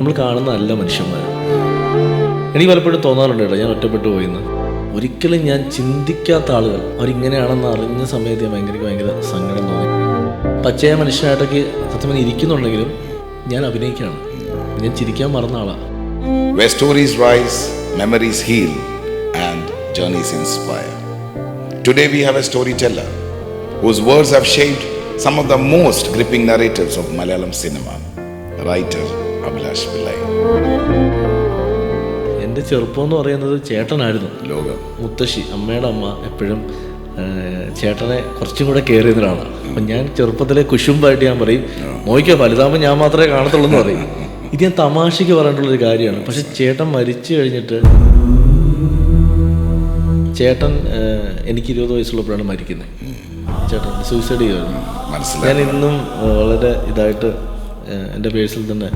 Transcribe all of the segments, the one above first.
നമ്മൾ കാണുന്നതല്ല മനുഷ്യന്മാർ. എനിക്ക് പലപ്പോഴും തോന്നാറുണ്ട് കേട്ടോ, ഞാൻ ഒറ്റപ്പെട്ടു പോയിന്ന്. ഒരിക്കലും ഞാൻ ചിന്തിക്കാത്ത ആളുകൾ അവരിങ്ങനെയാണെന്ന് അറിഞ്ഞ സമയത്ത് ഭയങ്കര സങ്കടം തോന്നി. പച്ചയായ മനുഷ്യനായിട്ടൊക്കെ സത്യം ഇരിക്കുന്നുണ്ടെങ്കിലും ഞാൻ അഭിനയിക്കുകയാണ്, ഞാൻ ചിരിക്കാൻ മറന്ന ആളാണ്. Where stories rise, memories heal, and journeys inspire. Today we have a storyteller whose words have shaped some of the most gripping narratives of Malayalam cinema, writer Abhilash Pillai. എൻ്റെ ചെറുപ്പം എന്ന് പറയുന്നത് ചേട്ടനായിരുന്നു. ലോകം മുത്തശ്ശി, അമ്മയുടെ അമ്മ എപ്പോഴും ചേട്ടനെ കുറച്ചും കൂടെ കെയർ ചെയ്തൊരാളാണ്. അപ്പം ഞാൻ ചെറുപ്പത്തിലെ കുശുമ്പായിട്ട് ഞാൻ പറയും, മോയ്ക്കോ വലുതാകുമ്പോൾ ഞാൻ മാത്രമേ കാണത്തുള്ളൂ എന്ന് പറയും. ഇത് ഞാൻ തമാശയ്ക്ക് പറഞ്ഞിട്ടുള്ളൊരു കാര്യമാണ്. പക്ഷെ ചേട്ടൻ മരിച്ചു കഴിഞ്ഞിട്ട്, ചേട്ടൻ എനിക്ക് 20 വയസ്സുള്ളപ്പോഴാണ് മരിക്കുന്നത്. ചേട്ടൻ സൂയിസൈഡ് ചെയ്യുമായിരുന്നു. ഞാൻ ഇന്നും വളരെ ഇതായിട്ട് എൻ്റെ പേഴ്സിൽ തന്നെ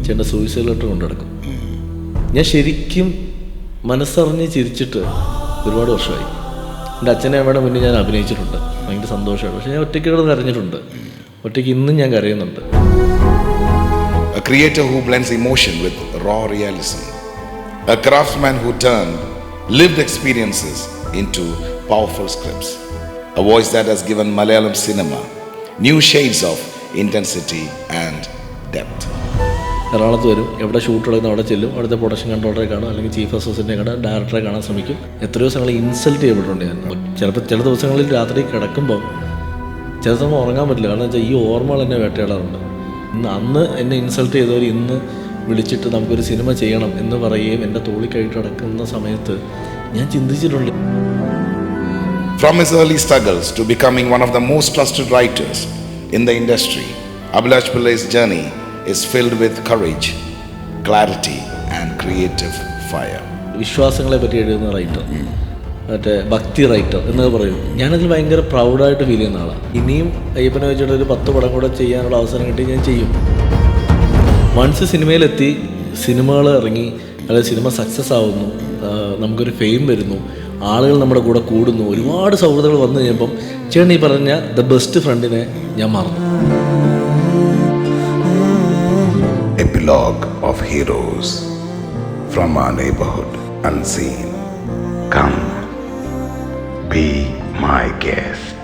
ചേട്ടൻ സൂയിസൈഡ് ലെറ്റർ കൊണ്ടു നടക്കും. ഞാൻ ശരിക്കും മനസ്സറിഞ്ഞ് ചിരിച്ചിട്ട് ഒരുപാട് വർഷമായി. എൻ്റെ അച്ഛനെ അമ്മയുടെ മുന്നേ ഞാൻ അഭിനയിച്ചിട്ടുണ്ട്, ഭയങ്കര സന്തോഷമാണ്. പക്ഷെ ഞാൻ ഒറ്റയ്ക്ക് കിടന്ന് കരഞ്ഞിട്ടുണ്ട്, ഒറ്റയ്ക്ക് ഇന്നും ഞാൻ കരയുന്നുണ്ട്. A creator who blends emotion with raw realism. A craftsman who turned lived experiences into powerful scripts. A voice that has given Malayalam cinema new shades of intensity and depth. എറണാകുളത്ത് വരും, എവിടെ ഷൂട്ട് എടുക്കുന്ന അവിടെ ചെല്ലും, അവിടുത്തെ production കൺട്രോളറെ കാണും, അല്ലെങ്കിൽ chief അസിസ്റ്റൻറ്റിനെ കാണാം, ഡയറക്ടറെ കാണാൻ ശ്രമിക്കും. എത്രയോ ദിവസങ്ങൾ ഇൻസൾട്ട് ചെയ്യപ്പെട്ടിട്ടുണ്ട് ഞാൻ. ചില ദിവസങ്ങളിൽ രാത്രി കിടക്കുമ്പോൾ ചില സമയം ഉറങ്ങാൻ പറ്റില്ല. കാരണം വെച്ചാൽ ഈ ഓർമ്മകൾ എന്നെ വേട്ടയാടാറുണ്ട്. അന്ന് എന്നെ ഇൻസൾട്ട് ചെയ്തവർ ഇന്ന് വിളിച്ചിട്ട് നമുക്കൊരു സിനിമ ചെയ്യണം എന്ന് പറയുകയും എൻ്റെ തോളിക്കഴിട്ട് നടക്കുന്ന സമയത്ത് ഞാൻ ചിന്തിച്ചിട്ടുണ്ട്. From his early struggles to becoming one of the most trusted writers in the industry, Abhilash Pillai's journey is filled with courage, clarity and creative fire. വിശ്വാസങ്ങളെ പറ്റി എഴുതുന്ന റൈറ്റർ, മറ്റേ ഭക്തി റൈറ്റർ എന്നൊക്കെ പറയും. ഞാനതിൽ ഭയങ്കര പ്രൗഡായിട്ട് ഫീൽ ചെയ്യുന്ന ആളാണ്. ഇനിയും അയ്യപ്പനെ വെച്ചിട്ട് ഒരു 10 പടം കൂടെ ചെയ്യാനുള്ള അവസരം കിട്ടി ഞാൻ ചെയ്യും. വൺസ് സിനിമയിലെത്തി, സിനിമകൾ ഇറങ്ങി, അല്ലെങ്കിൽ സിനിമ സക്സസ് ആവുന്നു, നമുക്കൊരു ഫെയിം വരുന്നു, ആളുകൾ നമ്മുടെ കൂടെ കൂടുന്നു, ഒരുപാട് സൗഹൃദങ്ങൾ വന്നു കഴിഞ്ഞപ്പം ചേട്ടൻ ഈ പറഞ്ഞ ദ ബെസ്റ്റ് ഫ്രണ്ടിനെ ഞാൻ മറന്നു. Epilogue of heroes from our neighborhood unseen. Come, be my guest.